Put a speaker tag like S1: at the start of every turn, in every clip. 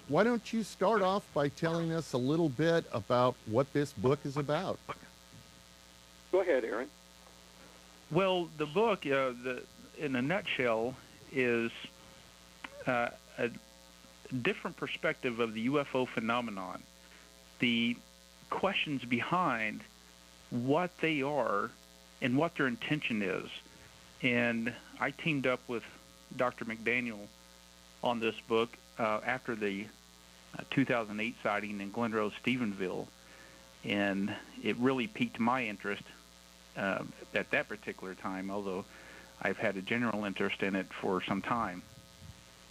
S1: why don't you start off by telling us a little bit about what this book is about?
S2: Go ahead, Aaron.
S3: Well, the book, in a nutshell, is a different perspective of the UFO phenomenon, the questions behind what they are and what their intention is. And I teamed up with Dr. McDaniel on this book after the 2008 sighting in Glen Rose, Stephenville, and it really piqued my interest at that particular time, although I've had a general interest in it for some time.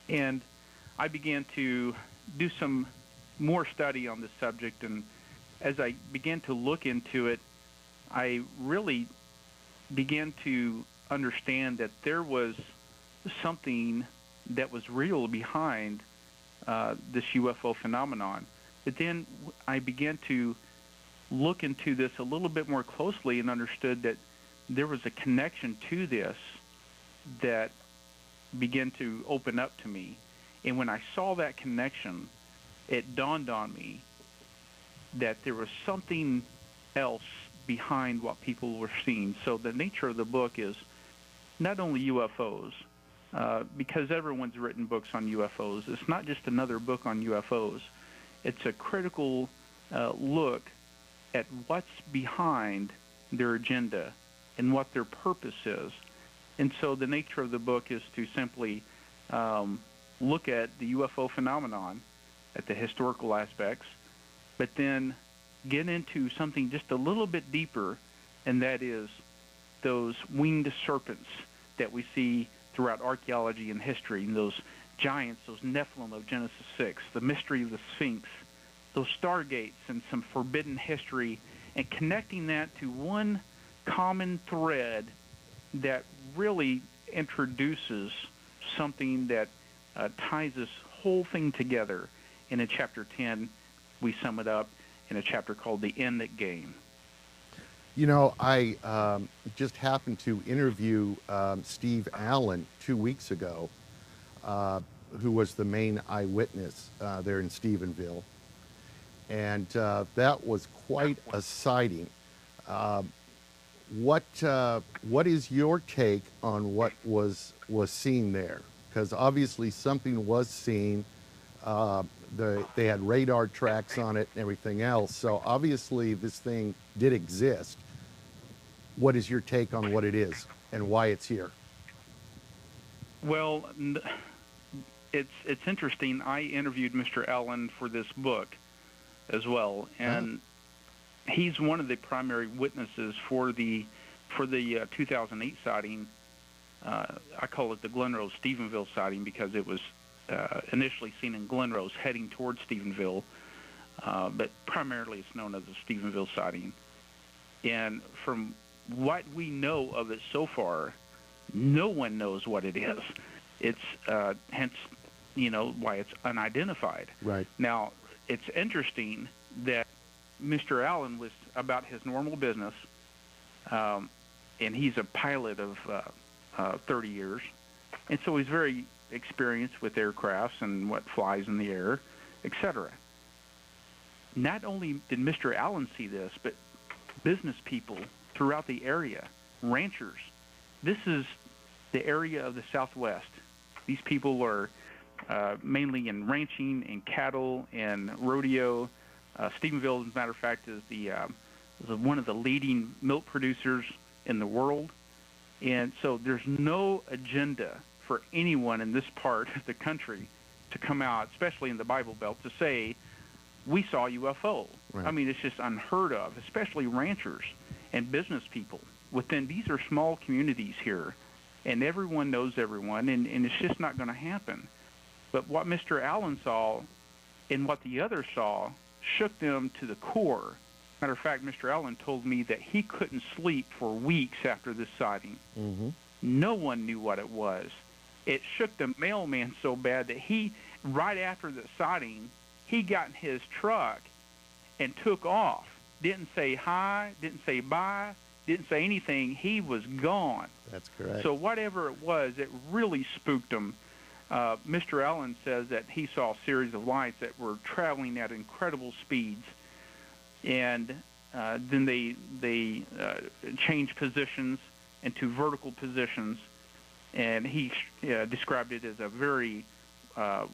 S3: And I began to do some more study on this subject, and as I began to look into it, I really began to understand that there was something that was real behind this UFO phenomenon. But then I began to look into this a little bit more closely and understood that there was a connection to this that began to open up to me. And when I saw that connection, it dawned on me that there was something else behind what people were seeing. So the nature of the book is not only UFOs, because everyone's written books on UFOs. It's not just another book on UFOs. It's a critical look at what's behind their agenda and what their purpose is. And so the nature of the book is to simply look at the UFO phenomenon, at the historical aspects, but then get into something just a little bit deeper, and that is those winged serpents that we see throughout archaeology and history, and those giants, those Nephilim of Genesis 6, the mystery of the Sphinx, those stargates and some forbidden history, and connecting that to one common thread that really introduces something that ties this whole thing together. And in Chapter 10, we sum it up in a chapter called The End Game.
S1: You know, I just happened to interview Steve Allen 2 weeks ago, who was the main eyewitness there in Stephenville. And that was quite a sighting. What is your take on what was seen there? Because obviously something was seen. They had radar tracks on it and everything else. So obviously this thing did exist. What is your take on what it is and why it's here?
S3: Well, it's interesting. I interviewed Mr. Allen for this book as well, and he's one of the primary witnesses for the 2008 sighting. I call it the Glen Rose Stephenville sighting because it was initially seen in Glen Rose heading towards Stephenville, but primarily it's known as the Stephenville sighting. And from what we know of it so far, no one knows what it is. It's hence, why it's unidentified.
S1: Right.
S3: Now, it's interesting that Mr. Allen was about his normal business, and he's a pilot of 30 years, and so he's very experienced with aircrafts and what flies in the air, etc. Not only did Mr. Allen see this, but business people throughout the area, ranchers. This is the area of the Southwest. These people are mainly in ranching and cattle and rodeo. Stephenville, as a matter of fact, is one of the leading milk producers in the world. And so there's no agenda for anyone in this part of the country to come out, especially in the Bible Belt, to say, we saw UFO.
S1: Right.
S3: I mean, it's just unheard of, especially ranchers and business people. These are small communities here, and everyone knows everyone, and it's just not going to happen. But what Mr. Allen saw and what the others saw shook them to the core. Matter of fact, Mr. Allen told me that he couldn't sleep for weeks after this sighting.
S1: Mm-hmm.
S3: No one knew what it was. It shook the mailman so bad that right after the sighting, he got in his truck and took off. Didn't say hi, didn't say bye, didn't say anything. He was gone.
S1: That's correct.
S3: So whatever it was, it really spooked him. Mr. Allen says that he saw a series of lights that were traveling at incredible speeds, and then they changed positions into vertical positions, and he described it as a very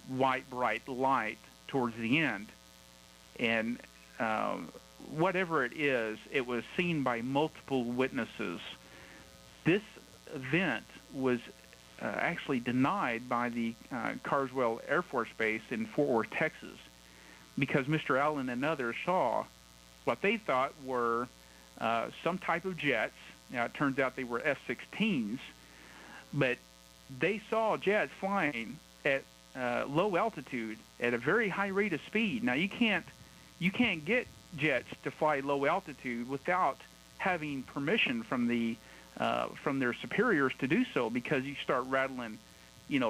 S3: white, bright light towards the end. And whatever it is, it was seen by multiple witnesses. This event was actually denied by the Carswell Air Force Base in Fort Worth, Texas, because Mr. Allen and others saw what they thought were some type of jets. Now, it turns out they were F-16s, but they saw jets flying at low altitude at a very high rate of speed. Now, you can't get jets to fly low altitude without having permission from their superiors to do so, because you start rattling,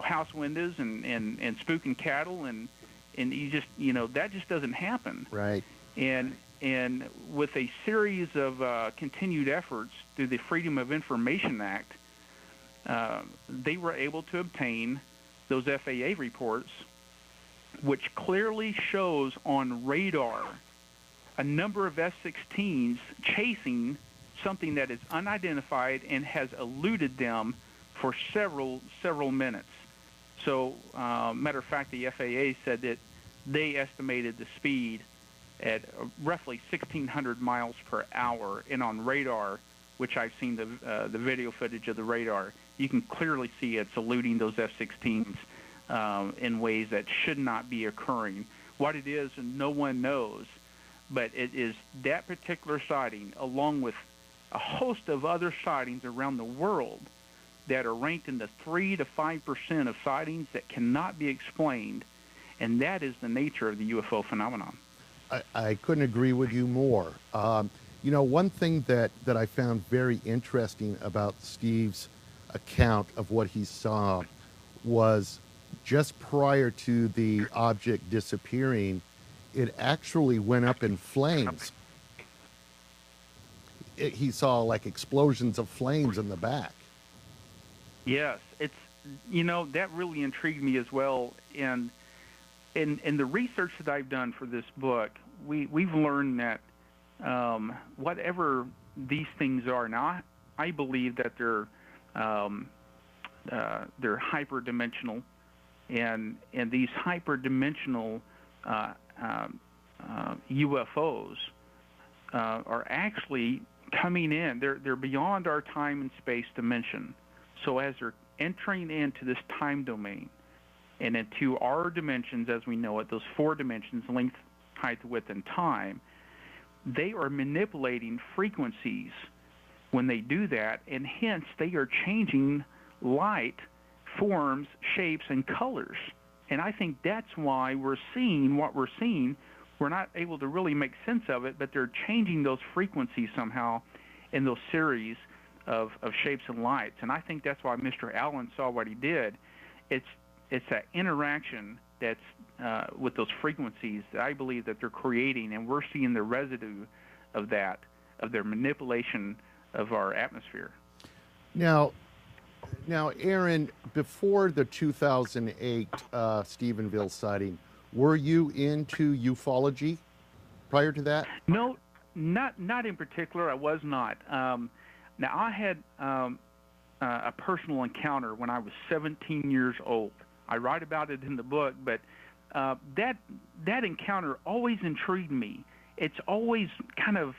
S3: house windows and spooking cattle, and you just, that just doesn't happen.
S1: Right.
S3: And with a series of continued efforts through the Freedom of Information Act, they were able to obtain those FAA reports, which clearly shows on radar a number of F-16s chasing something that is unidentified and has eluded them for several minutes. So, matter of fact, the FAA said that they estimated the speed at roughly 1,600 miles per hour, and on radar, which I've seen the video footage of the radar, you can clearly see it's eluding those F-16s in ways that should not be occurring. What it is, no one knows, but it is that particular sighting, along with a host of other sightings around the world that are ranked in the 3 to 5% of sightings that cannot be explained, and that is the nature of the UFO phenomenon.
S1: I couldn't agree with you more. One thing that I found very interesting about Steve's account of what he saw was just prior to the object disappearing, it actually went up in flames. He saw like explosions of flames in the back.
S3: Yes, it's, that really intrigued me as well. And in the research that I've done for this book, we've learned that whatever these things are, now I believe that they're hyperdimensional, and these hyperdimensional UFOs are actually coming in. They're beyond our time and space dimension. So as they're entering into this time domain and into our dimensions as we know it, those 4 dimensions, length, height, width, and time, they are manipulating frequencies when they do that, and hence they are changing light, forms, shapes, and colors. And I think that's why we're seeing what we're seeing. We're not able to really make sense of it, but they're changing those frequencies somehow in those series of shapes and lights. And I think that's why Mr. Allen saw what he did. It's that interaction that's with those frequencies that I believe that they're creating, and we're seeing the residue of that, of their manipulation of our atmosphere.
S1: Now, Aaron, before the 2008 Stephenville sighting, were you into ufology prior to that?
S3: No, not in particular. I was not. Now, I had a personal encounter when I was 17 years old. I write about it in the book, but that encounter always intrigued me. It's always kind of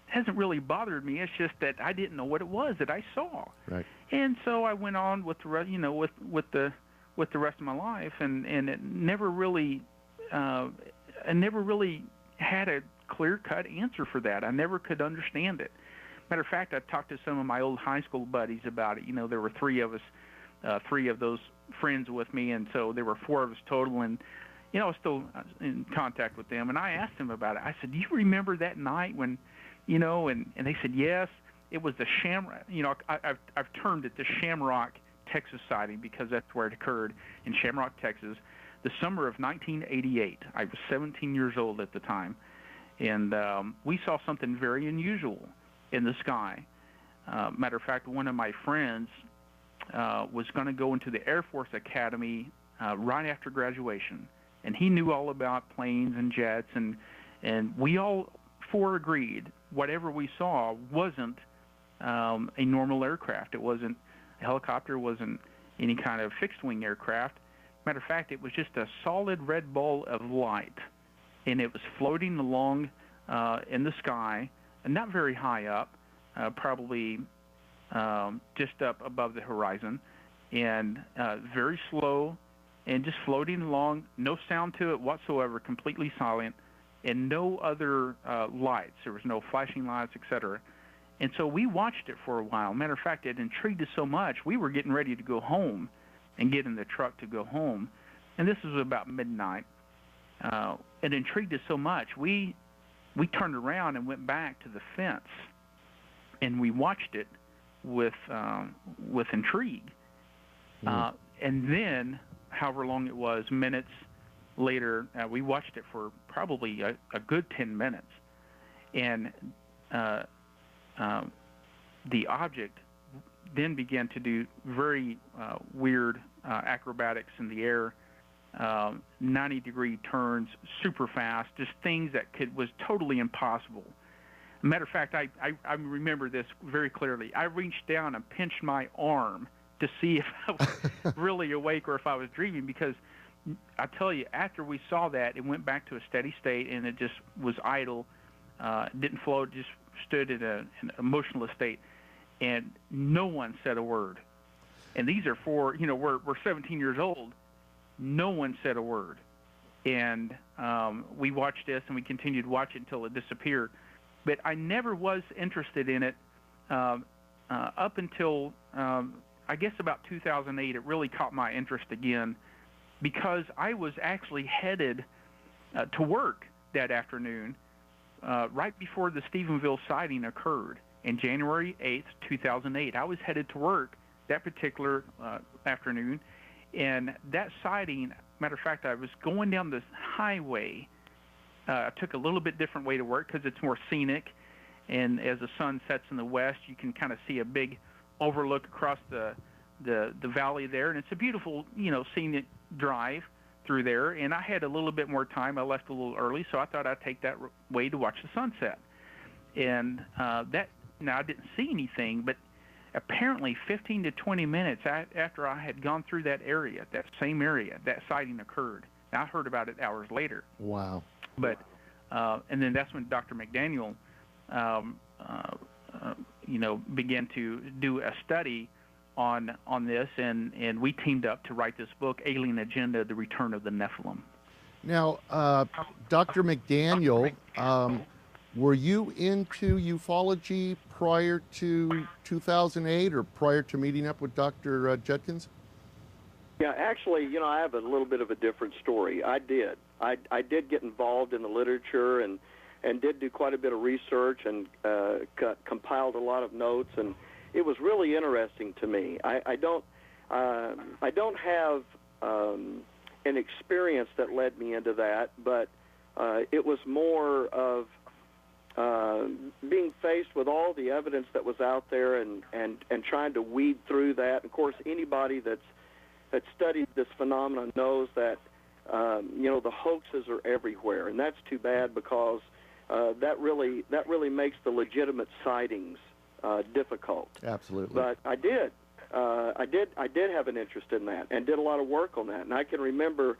S3: hasn't really bothered me. It's just that I didn't know what it was that I saw. Right. And so I went on with the with the rest of my life, and it never really I never really had a clear-cut answer for that. I never could understand it. Matter of fact, I talked to some of my old high school buddies about it. There were 3 of us, 3 of those friends with me, and so there were 4 of us total, and I was still in contact with them. And I asked them about it. I said, "Do you remember that night when, and they said yes, it was the Shamrock. I've termed it the Shamrock, Texas sighting because that's where it occurred, in Shamrock, Texas, the summer of 1988. I was 17 years old at the time, and we saw something very unusual in the sky. Matter of fact, one of my friends was going to go into the Air Force Academy right after graduation, and he knew all about planes and jets, and we all four agreed whatever we saw wasn't a normal aircraft. It wasn't a helicopter, wasn't any kind of fixed-wing aircraft. Matter of fact, it was just a solid red ball of light, and it was floating along in the sky, and not very high up, probably just up above the horizon, and very slow, and just floating along, no sound to it whatsoever, completely silent, and no other lights. There was no flashing lights, etc. And so we watched it for a while. Matter of fact, it intrigued us so much, we were getting ready to go home and get in the truck to go home. And this was about midnight. It intrigued us so much, we turned around and went back to the fence, and we watched it with intrigue. And then, however long it was, minutes later, we watched it for probably a good 10 minutes. And the object then began to do very weird acrobatics in the air, 90-degree turns, super fast, just things that was totally impossible. Matter of fact, I remember this very clearly. I reached down and pinched my arm to see if I was really awake or if I was dreaming, because I tell you, after we saw that, it went back to a steady state, and it just was idle, didn't float, just stood in an emotionless state, and no one said a word. And these are we're 17 years old. No one said a word. And we watched this, and we continued to watch it until it disappeared. But I never was interested in it up until, I guess, about 2008. It really caught my interest again, because I was actually headed to work that afternoon right before the Stephenville sighting occurred in January 8th, 2008. I was headed to work that particular afternoon, and that sighting, matter of fact, I was going down this highway. I took a little bit different way to work because it's more scenic, and as the sun sets in the west, you can kind of see a big overlook across the valley there, and it's a beautiful, scenic drive through there. And I had a little bit more time. I left a little early, so I thought I'd take that way to watch the sunset. And now I didn't see anything, but apparently 15 to 20 minutes after I had gone through that area, that same area, that sighting occurred. And I heard about it hours later.
S1: Wow.
S3: But and then that's when Dr. McDaniel, began to do a study on this, and we teamed up to write this book, Alien Agenda: The Return of the Nephilim.
S1: Now, Dr. McDaniel, were you into ufology prior to 2008 or prior to meeting up with Dr. Judkins?
S2: Yeah, actually, I have a little bit of a different story. I did. I did get involved in the literature and did do quite a bit of research and compiled a lot of notes, and it was really interesting to me. I don't have an experience that led me into that, but it was more of being faced with all the evidence that was out there and trying to weed through that. Of course, anybody that's studied this phenomenon knows that the hoaxes are everywhere, and that's too bad, because that really makes the legitimate sightings difficult.
S1: Absolutely.
S2: But I did have an interest in that and did a lot of work on that. And I can remember,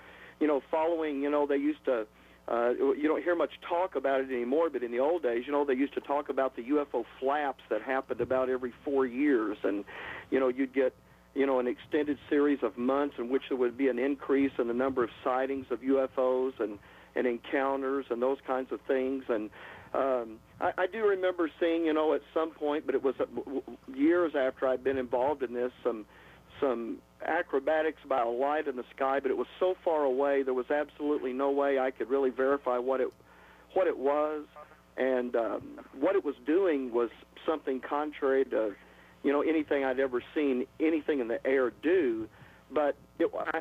S2: following, they used to, you don't hear much talk about it anymore, but in the old days, they used to talk about the UFO flaps that happened about every 4 years. And, you'd get, an extended series of months in which there would be an increase in the number of sightings of UFOs and encounters and those kinds of things. And I do remember seeing, at some point, but it was years after I'd been involved in this, some acrobatics by a light in the sky, but it was so far away there was absolutely no way I could really verify what it was, and what it was doing was something contrary to anything I'd ever seen anything in the air do, but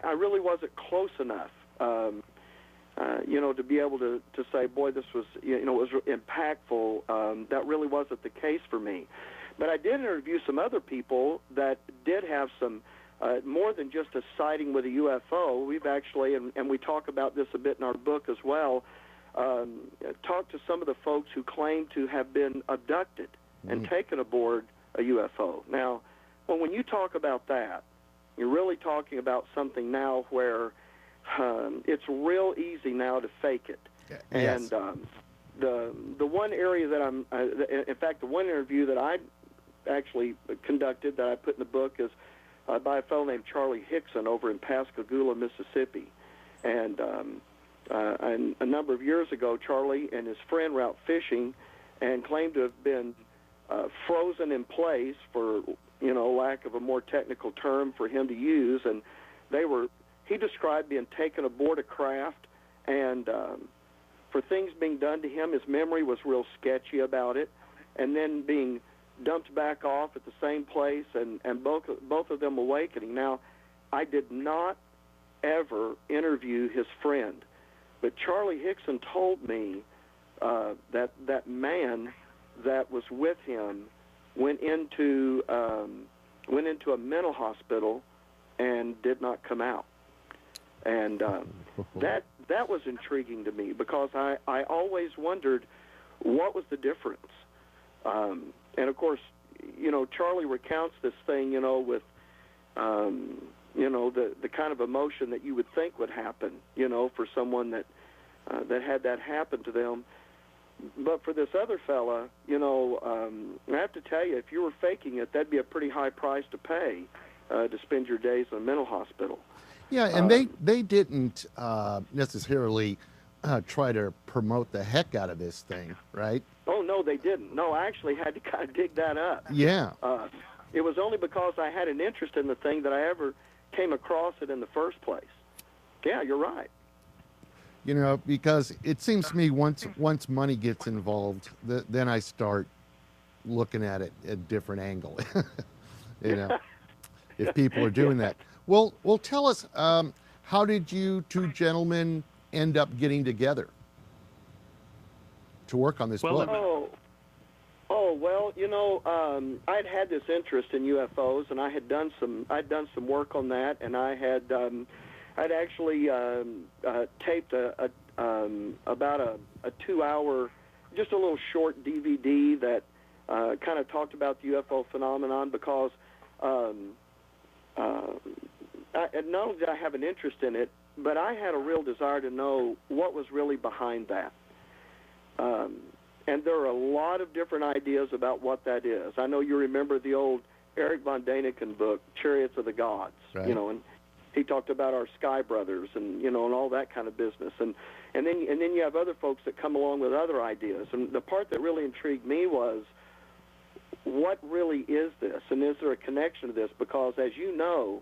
S2: I really wasn't close enough to be able to say, boy, this was, was impactful. That really wasn't the case for me. But I did interview some other people that did have some, more than just a sighting with a UFO. We've actually, and we talk about this a bit in our book as well, talked to some of the folks who claim to have been abducted and taken aboard a UFO. Now, when you talk about that, you're really talking about something now where it's real easy now to fake it.
S1: Yes.
S2: And the one area that in fact, the one interview that I actually conducted that I put in the book is by a fellow named Charlie Hickson over in Pascagoula, Mississippi. And a number of years ago, Charlie and his friend were out fishing and claimed to have been frozen in place, for lack of a more technical term for him to use, and he described being taken aboard a craft, and for things being done to him, his memory was real sketchy about it, and then being dumped back off at the same place, and both of them awakening. Now, I did not ever interview his friend, but Charlie Hickson told me that man that was with him went into a mental hospital and did not come out. And that was intriguing to me, because I always wondered what was the difference. And of course, Charlie recounts this thing, with the kind of emotion that you would think would happen, for someone that had that happen to them. But for this other fella, I have to tell you, if you were faking it, that'd be a pretty high price to pay to spend your days in a mental hospital.
S1: Yeah, and they didn't necessarily try to promote the heck out of this thing, right?
S2: Oh, no, they didn't. No, I actually had to kind of dig that up.
S1: Yeah.
S2: It was only because I had an interest in the thing that I ever came across it in the first place. Yeah, you're right.
S1: Because it seems to me once money gets involved, then I start looking at it at a different angle. If people are doing that. Well, tell us, how did you two gentlemen end up getting together to work on this book?
S2: Well, I'd had this interest in UFOs, and I'd done some work on that, and I'd actually taped about a 2-hour, just a little short DVD that kind of talked about the UFO phenomenon, because not only did I have an interest in it, but I had a real desire to know what was really behind that. And there are a lot of different ideas about what that is. I know you remember the old Eric von Däniken book, Chariots of the Gods,
S1: right.
S2: And he talked about our Sky Brothers and and all that kind of business. And then you have other folks that come along with other ideas. And the part that really intrigued me was, what really is this? And is there a connection to this? Because, as you know,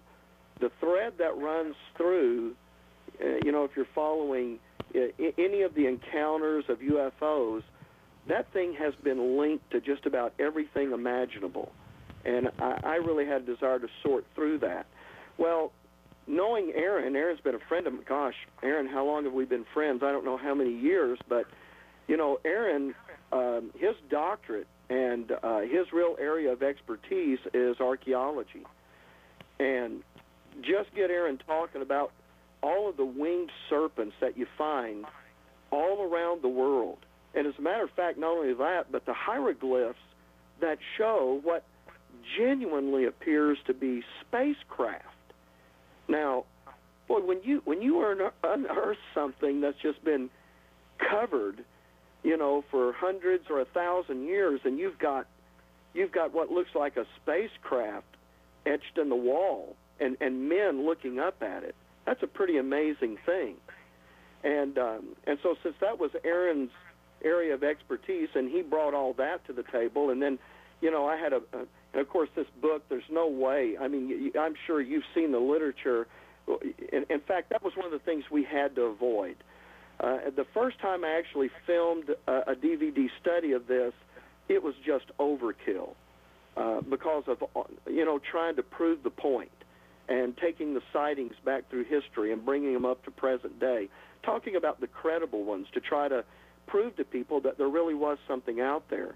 S2: the thread that runs through, if you're following any of the encounters of UFOs, that thing has been linked to just about everything imaginable. And I really had a desire to sort through that. Well, knowing Aaron's been a friend of mine. Gosh, Aaron, how long have we been friends? I don't know how many years, but, Aaron, his doctorate and his real area of expertise is archaeology. And just get Aaron talking about all of the winged serpents that you find all around the world. And as a matter of fact, not only that, but the hieroglyphs that show what genuinely appears to be spacecraft. Now, boy, when you unearth something that's just been covered, for hundreds or 1,000 years, and you've got what looks like a spacecraft etched in the wall, and men looking up at it, that's a pretty amazing thing. And so since that was Aaron's area of expertise, and he brought all that to the table, and then, I had and of course this book, there's no way, I mean, I'm sure you've seen the literature. In fact, that was one of the things we had to avoid. The first time I actually filmed a DVD study of this, it was just overkill because of, trying to prove the point. and taking the sightings back through history and bringing them up to present day, talking about the credible ones to try to prove to people that there really was something out there.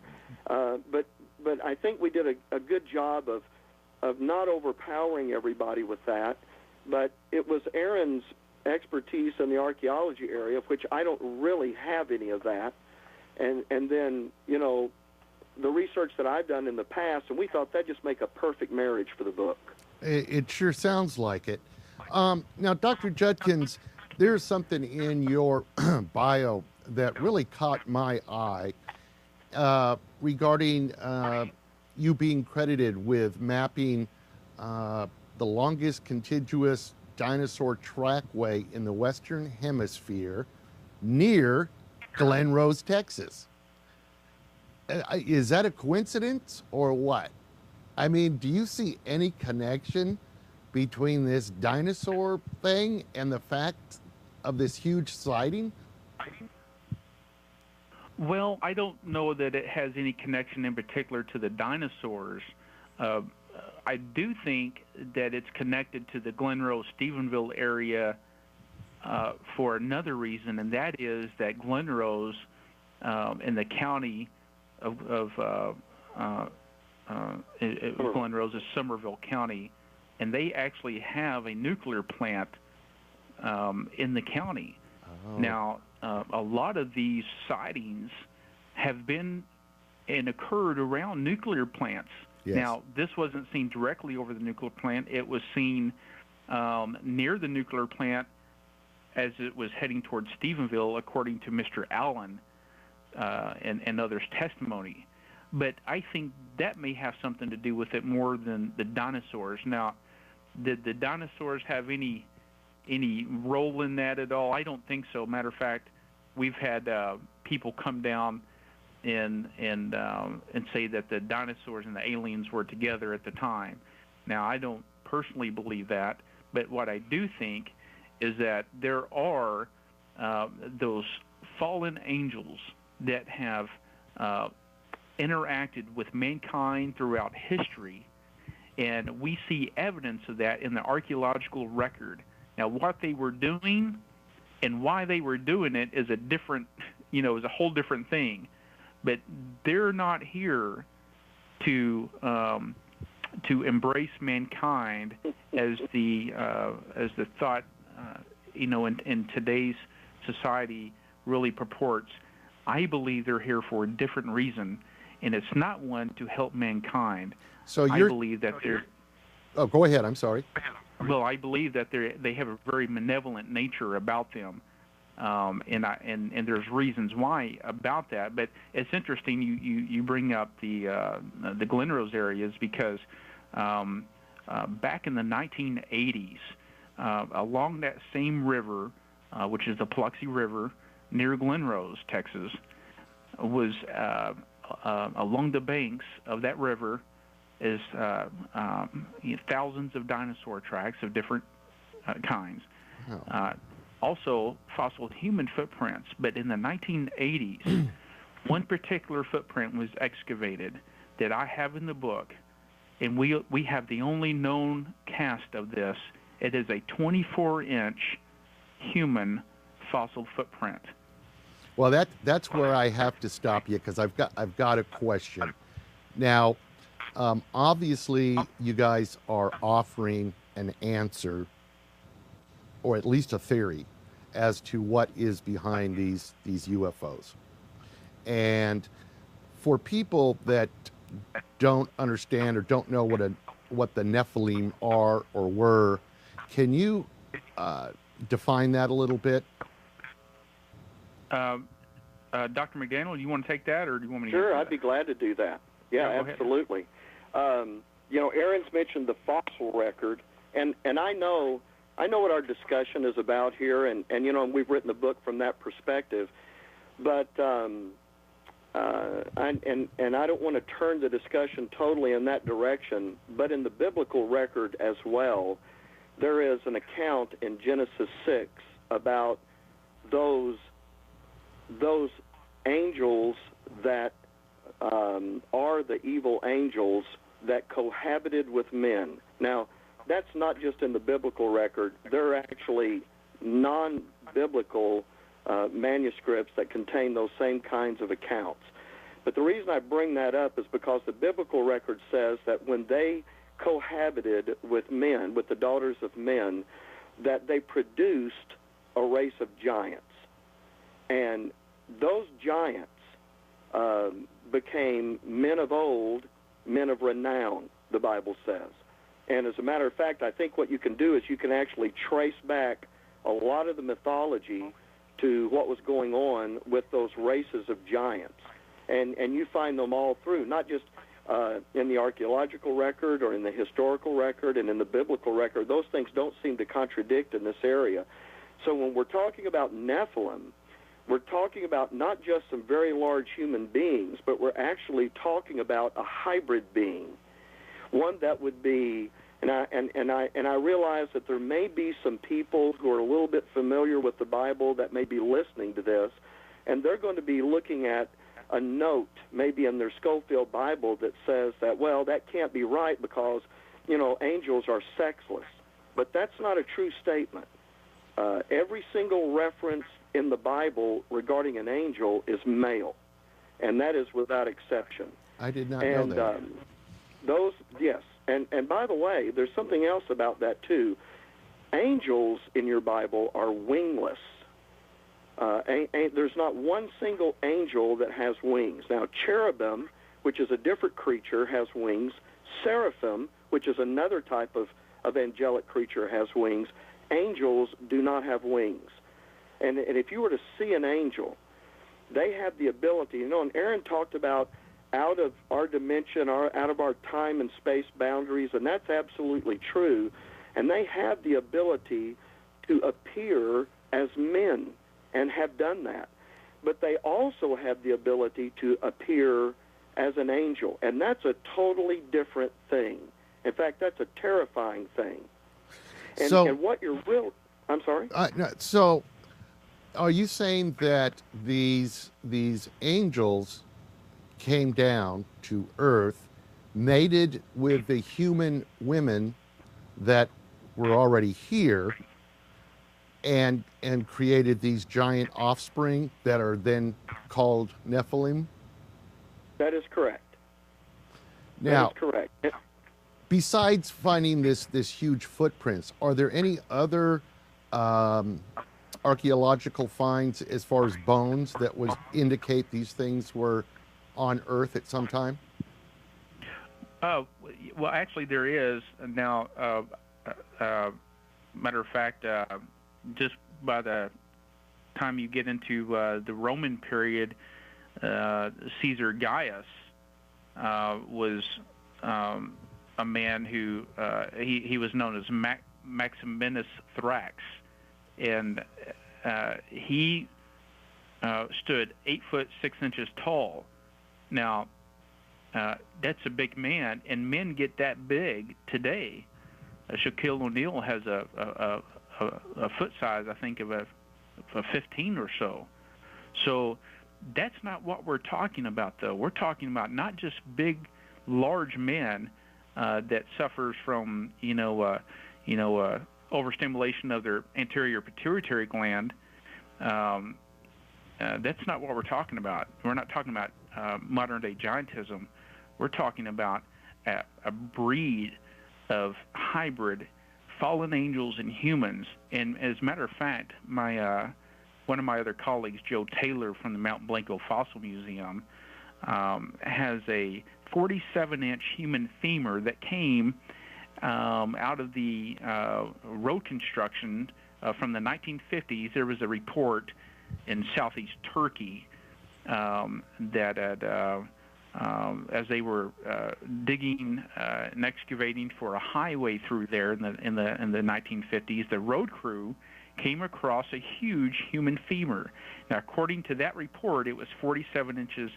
S2: But I think we did a good job of not overpowering everybody with that, but it was Aaron's expertise in the archaeology area, of which I don't really have any of that, and then, you know, the research that I've done in the past, and we thought that'd just make a perfect marriage for the book.
S1: It sure sounds like it. Now, Dr. Judkins, there's something in your bio that really caught my eye regarding you being credited with mapping the longest contiguous dinosaur trackway in the Western Hemisphere near Glen Rose, Texas. Is that a coincidence or what? I mean, do you see any connection between this dinosaur thing and the fact of this huge sighting?
S3: Well, I don't know that it has any connection in particular to the dinosaurs. I do think that it's connected to the Glen Rose, Stephenville area for another reason, and that is that Glen Rose in the county of Glen Rose is Somerville County, and they actually have a nuclear plant in the county. Oh. Now, a lot of these sightings have been and occurred around nuclear plants. Yes. Now, this wasn't seen directly over the nuclear plant. It was seen near the nuclear plant as it was heading towards Stephenville, according to Mr. Allen and others' testimony. But I think that may have something to do with it more than the dinosaurs. Now, did the dinosaurs have any role in that at all? I don't think so. Matter of fact, we've had people come down and say that the dinosaurs and the aliens were together at the time. Now, I don't personally believe that, but what I do think is that there are those fallen angels that have interacted with mankind throughout history, and we see evidence of that in the archaeological record. Now, what they were doing and why they were doing it is is a whole different thing. But they're not here to embrace mankind as the thought in today's society really purports. I believe they're here for a different reason, and it's not one to help mankind.
S1: So
S3: I believe that they're.
S1: Oh, go ahead. I'm sorry.
S3: Well, I believe that they have a very malevolent nature about them, and there's reasons why about that. But it's interesting you bring up the Glen Rose areas because back in the 1980s, along that same river, which is the Paluxy River near Glen Rose, Texas, was along the banks of that river is thousands of dinosaur tracks of different kinds. Oh. Also fossil human footprints, but in the 1980s, one particular footprint was excavated that I have in the book, and we have the only known cast of this. It is a 24-inch human fossil footprint.
S1: Well, that's where I have to stop you because I've got a question. Now, obviously, you guys are offering an answer, or at least a theory, as to what is behind these UFOs. And for people that don't understand or don't know what the Nephilim are or were, can you define that a little bit?
S3: Dr. McDaniel, you want to take that, or do you want me to?
S2: Sure, I'd be glad to do that. Yeah, absolutely. Aaron's mentioned the fossil record, and I know what our discussion is about here, and we've written the book from that perspective, but I don't want to turn the discussion totally in that direction, but in the biblical record as well, there is an account in Genesis 6 about those angels that are the evil angels that cohabited with men. Now, that's not just in the biblical record. There are actually non-biblical manuscripts that contain those same kinds of accounts. But the reason I bring that up is because the biblical record says that when they cohabited with men, with the daughters of men, that they produced a race of giants. And those giants became men of old, men of renown, the Bible says. And as a matter of fact, I think what you can do is you can actually trace back a lot of the mythology to what was going on with those races of giants. And you find them all through, not just in the archaeological record or in the historical record and in the biblical record. Those things don't seem to contradict in this area. So when we're talking about Nephilim, we're talking about not just some very large human beings, but we're actually talking about a hybrid being, one that would be, and I realize that there may be some people who are a little bit familiar with the Bible that may be listening to this, and they're going to be looking at a note maybe in their Schofield Bible that says that, well, that can't be right because, angels are sexless. But that's not a true statement. Every single reference in the Bible regarding an angel is male, and that is without exception.
S1: I did not know that.
S2: Those, yes. And by the way, there's something else about that, too. Angels in your Bible are wingless. There's not one single angel that has wings. Now, cherubim, which is a different creature, has wings. Seraphim, which is another type of angelic creature, has wings. Angels do not have wings. And if you were to see an angel, they have the ability, and Aaron talked about out of our dimension, out of our time and space boundaries, and that's absolutely true. And they have the ability to appear as men and have done that. But they also have the ability to appear as an angel, and that's a totally different thing. In fact, that's a terrifying thing. And what you're I'm sorry?
S1: No, so are you saying that these angels came down to Earth, mated with the human women that were already here, and created these giant offspring that are then called Nephilim?
S2: That is correct.
S1: Now,
S2: that is correct.
S1: Besides finding this huge footprints, are there any other archaeological finds as far as bones that would indicate these things were on Earth at some time?
S3: Well, actually, there is now. Matter of fact, just by the time you get into the Roman period, Caesar Gaius was a man who he was known as Maximinus Thrax, and he stood 8 foot 6 inches tall. Now, that's a big man, and men get that big today. Shaquille O'Neal has a foot size, I think, of a 15 or so. So that's not what we're talking about, though. We're talking about not just big, large men that suffers from, overstimulation of their anterior pituitary gland. That's not what we're talking about. We're not talking about modern-day giantism. We're talking about a breed of hybrid fallen angels and humans. And as a matter of fact, one of my other colleagues, Joe Taylor from the Mount Blanco Fossil Museum, has a 47-inch human femur that came out of the road construction from the 1950s. There was a report in southeast Turkey that as they were digging and excavating for a highway through there in the 1950s, the road crew came across a huge human femur. Now, according to that report, it was 47 inches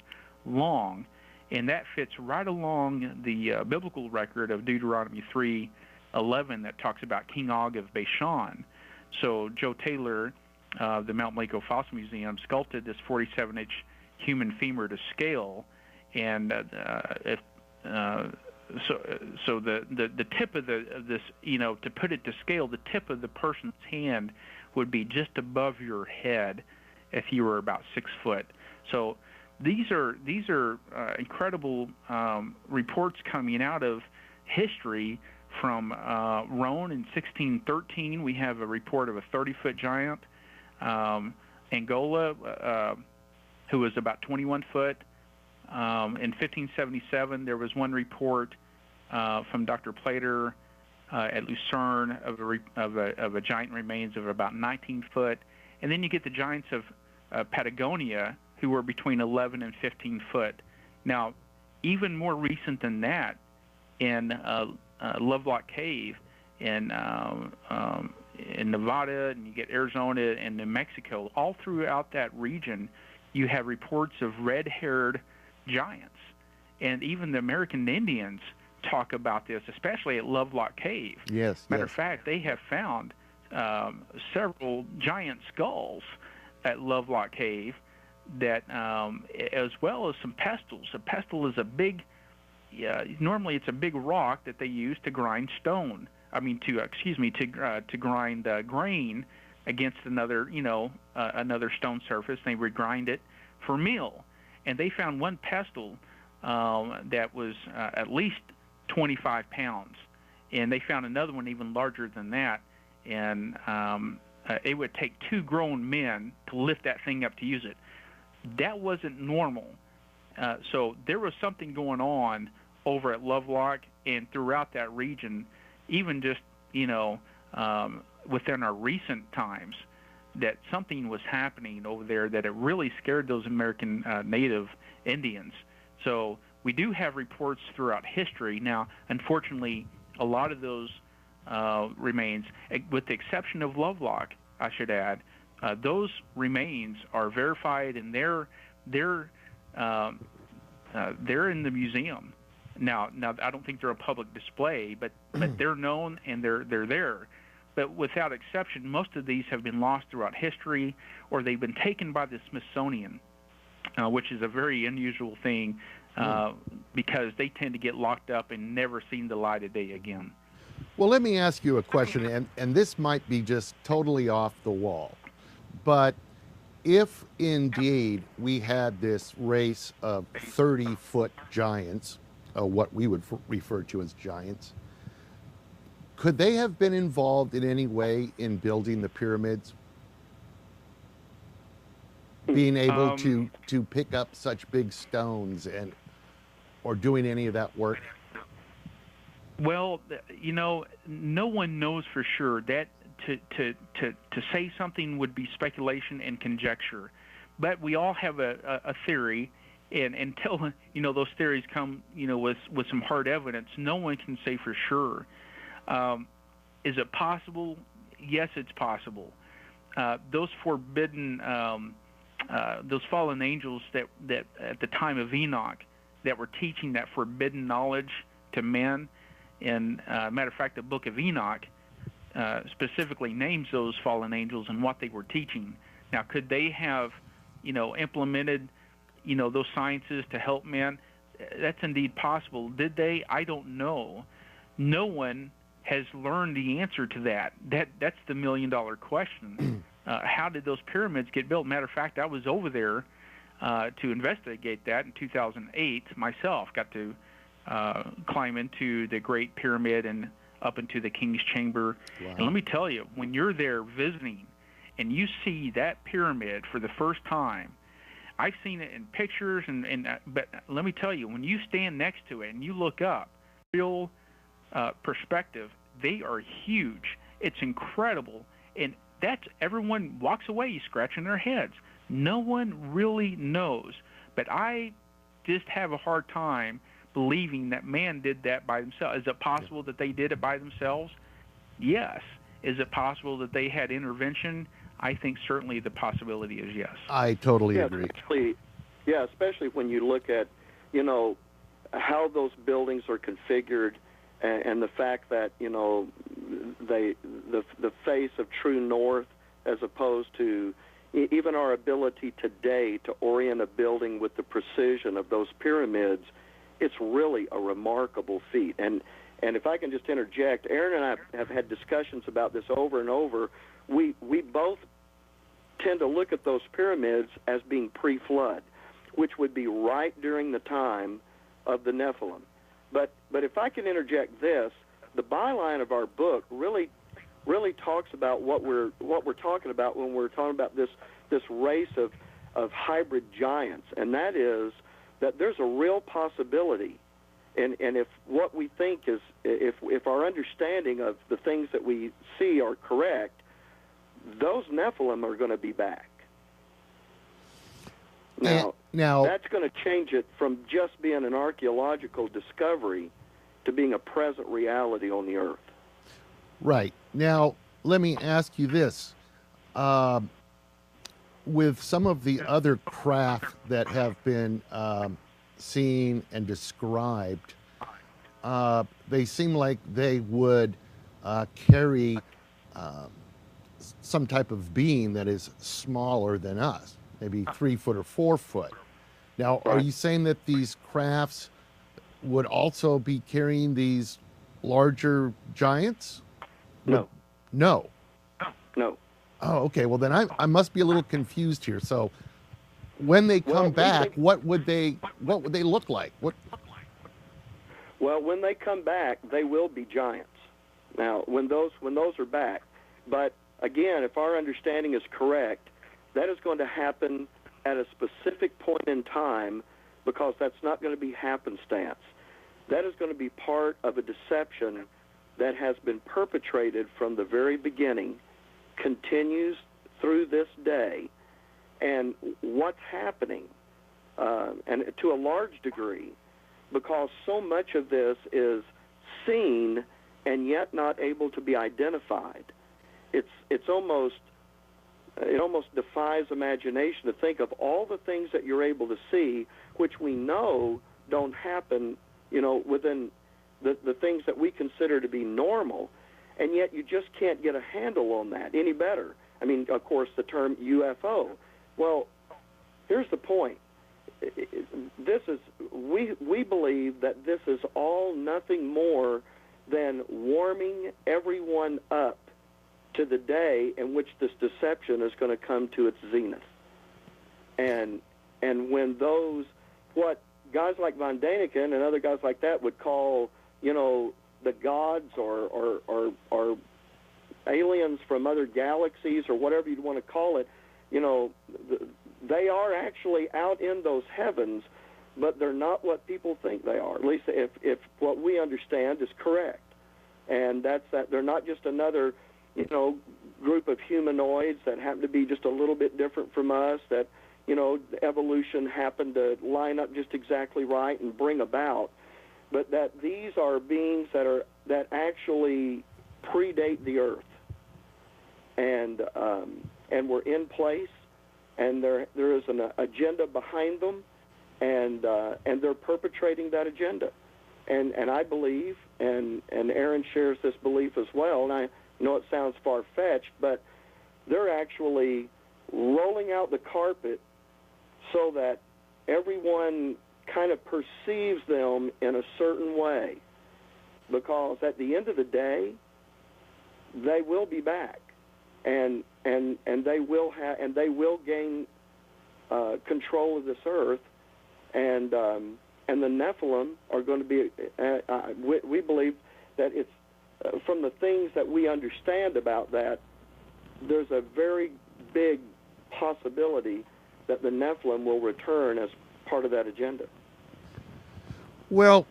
S3: long, and that fits right along the biblical record of Deuteronomy 3:11 that talks about King Og of Bashan. So Joe Taylor, the Mount Blanco Fossil Museum, sculpted this 47-inch human femur to scale, and so the tip of this, to put it to scale, the tip of the person's hand would be just above your head if you were about 6 foot. So these are incredible reports coming out of history. From Rome in 1613, we have a report of a 30-foot giant. Angola, who was about 21 foot. In 1577, there was one report from Dr. Plater at Lucerne of a giant remains of about 19 foot. And then you get the giants of Patagonia, who were between 11 and 15 foot. Now, even more recent than that, in Lovelock Cave in Nevada, and you get Arizona and New Mexico, all throughout that region, you have reports of red-haired giants. And even the American Indians talk about this, especially at Lovelock Cave.
S1: Yes.
S3: Matter of fact, they have found several giant skulls at Lovelock Cave, that as well as some pestles. A pestle is a big, normally it's a big rock that they use to grind stone. To grind grain against another, another stone surface. They would grind it for meal. And they found one pestle that was at least 25 pounds. And they found another one even larger than that. And it would take 2 grown men to lift that thing up to use it. That wasn't normal. So there was something going on over at Lovelock and throughout that region, even just, within our recent times, that something was happening over there that it really scared those American native Indians. So we do have reports throughout history. Now, unfortunately, a lot of those remains, with the exception of Lovelock, I should add, those remains are verified, and they're in the museum. Now I don't think they're a public display, but they're known and they're there. But without exception, most of these have been lost throughout history, or they've been taken by the Smithsonian, which is a very unusual thing because they tend to get locked up and never seen the light of day again.
S1: Well, let me ask you a question, and this might be just totally off the wall, but if indeed we had this race of 30-foot giants, what we would refer to as giants, could they have been involved in any way in building the pyramids? Being able to pick up such big stones or doing any of that work?
S3: Well, no one knows for sure. That to say something would be speculation and conjecture. But we all have a theory, and until those theories come with some hard evidence, no one can say for sure. Is it possible? Yes, it's possible. Those forbidden, those fallen angels that at the time of Enoch that were teaching that forbidden knowledge to men, and matter of fact, the book of Enoch specifically names those fallen angels and what they were teaching. Now, could they have, implemented, those sciences to help men? That's indeed possible. Did they? I don't know. No one has learned the answer to that. That's the million-dollar question. How did those pyramids get built? Matter of fact, I was over there to investigate that in 2008 myself. Got to climb into the Great Pyramid and up into the King's Chamber. Wow. And let me tell you, when you're there visiting and you see that pyramid for the first time, I've seen it in pictures, but let me tell you, when you stand next to it and you look up, real perspective, they are huge. It's incredible. And everyone walks away scratching their heads. No one really knows. But I just have a hard time believing that man did that by themselves. Is it possible that they did it by themselves? Yes. Is it possible that they had intervention? I think certainly the possibility is yes.
S1: I totally agree.
S2: Especially when you look at, how those buildings are configured, and the fact that the face of true north, as opposed to even our ability today to orient a building with the precision of those pyramids, it's really a remarkable feat. And if I can just interject, Aaron and I have had discussions about this over and over. We both tend to look at those pyramids as being pre-flood, which would be right during the time of the Nephilim. But if I can interject this, the byline of our book really talks about what we're talking about when we're talking about this race of hybrid giants, and that is that there's a real possibility, and if what we think is, if our understanding of the things that we see are correct, those Nephilim are going to be back. Now that's going to change it from just being an archaeological discovery to being a present reality on the earth.
S1: Right. Now, let me ask you this. With some of the other craft that have been seen and described, they seem like they would carry some type of being that is smaller than us, maybe 3 foot or 4 foot. Now, are you saying that these crafts would also be carrying these larger giants?
S2: No.
S1: No.
S2: No.
S1: Oh, okay. Well, then I must be a little confused here. So, when they come back, what would they look like?
S2: Well, when they come back, they will be giants. Now, when those are back, but again, if our understanding is correct, that is going to happen at a specific point in time, because that's not going to be happenstance. That is going to be part of a deception that has been perpetrated from the very beginning, continues through this day, and what's happening, and to a large degree, because so much of this is seen and yet not able to be identified. It almost defies imagination to think of all the things that you're able to see, which we know don't happen, within the things that we consider to be normal, and yet you just can't get a handle on that any better. I mean, of course, the term UFO. Well, here's the point. We believe that this is all nothing more than warming everyone up to the day in which this deception is going to come to its zenith. And when what guys like Von Däniken and other guys like that would call, the gods or aliens from other galaxies or whatever you'd want to call it, they are actually out in those heavens, but they're not what people think they are, at least if what we understand is correct. And that's that they're not just another, group of humanoids that happen to be just a little bit different from us, that, evolution happened to line up just exactly right and bring about, but that these are beings that actually predate the earth, and we're in place, and there is an agenda behind them, and they're perpetrating that agenda, and I believe, and Aaron shares this belief as well, and I know it sounds far-fetched, but they're actually rolling out the carpet so that everyone kind of perceives them in a certain way, because at the end of the day, they will be back, and they will gain control of this earth, and the Nephilim are going to be. We believe that it's from the things that we understand about that. There's a very big possibility that the Nephilim will return as part of that agenda.
S1: Well,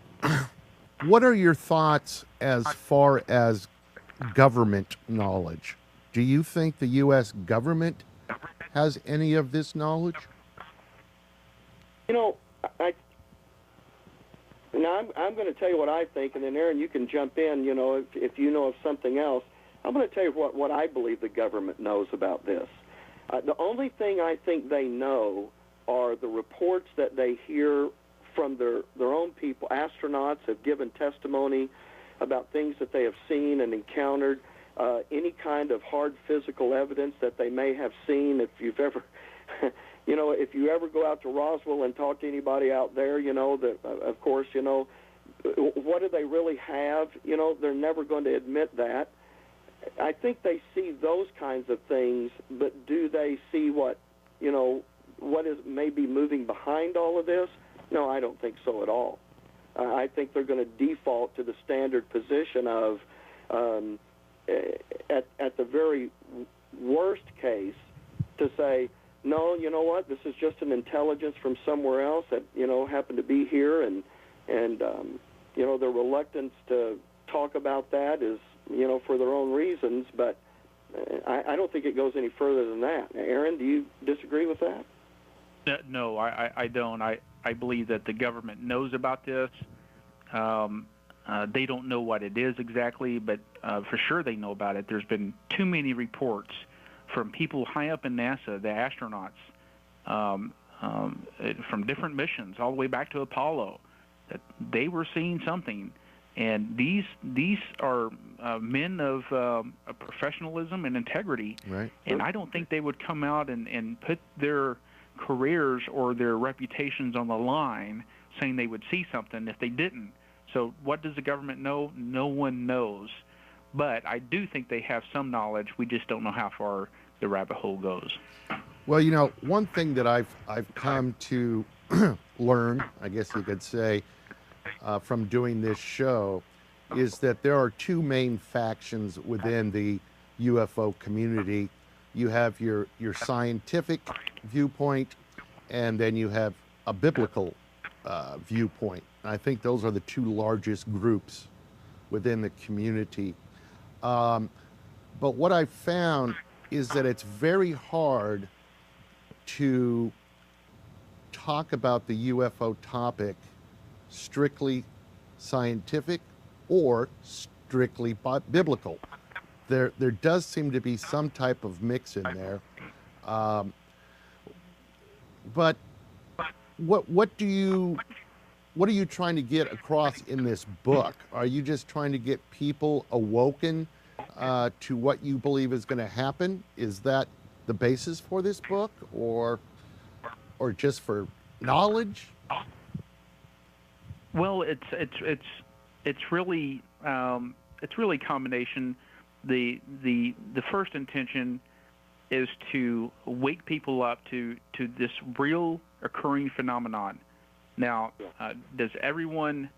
S1: what are your thoughts as far as government knowledge? Do you think the U.S. government has any of this knowledge?
S2: I'm going to tell you what I think, and then Aaron, you can jump in. If you know of something else, I'm going to tell you what I believe the government knows about this. The only thing I think they know are the reports that they hear from their own people. Astronauts have given testimony about things that they have seen and encountered, any kind of hard physical evidence that they may have seen. If you've ever, you know, if you ever go out to Roswell and talk to anybody out there, you know, that, of course, you know, what do they really have? You know, they're never going to admit that. I think they see those kinds of things, but do they see what, you know, what is maybe moving behind all of this? No, I don't think so at all. I think they're going to default to the standard position of, at the very worst case, to say, no, you know what, this is just an intelligence from somewhere else that, you know, happened to be here, and you know, the reluctance to talk about that is, you know, for their own reasons, but I don't think it goes any further than that. Aaron, do you disagree with that?
S3: No, I don't. I believe that the government knows about this. They don't know what it is exactly, but for sure they know about it. There's been too many reports from people high up in NASA, the astronauts, from different missions, all the way back to Apollo, that they were seeing something. And these are men of professionalism and integrity,
S1: right?
S3: And I don't think they would come out and put their careers or their reputations on the line saying they would see something if they didn't. So what does the government know? No one knows. But I do think they have some knowledge. We just don't know how far the rabbit hole goes.
S1: Well, you know, one thing that I've come to learn, I guess you could say, from doing this show, is that there are two main factions within the UFO community. You have your scientific viewpoint, and then you have a biblical viewpoint. I think those are the two largest groups within the community. But what I've found is that it's very hard to talk about the UFO topic strictly scientific or strictly biblical. There does seem to be some type of mix in there. But what are you trying to get across in this book? Are you just trying to get people awoken to what you believe is going to happen? Is that the basis for this book, or just for knowledge?
S3: Well, it's really a combination. The first intention is to wake people up to this real occurring phenomenon. Now, does everyone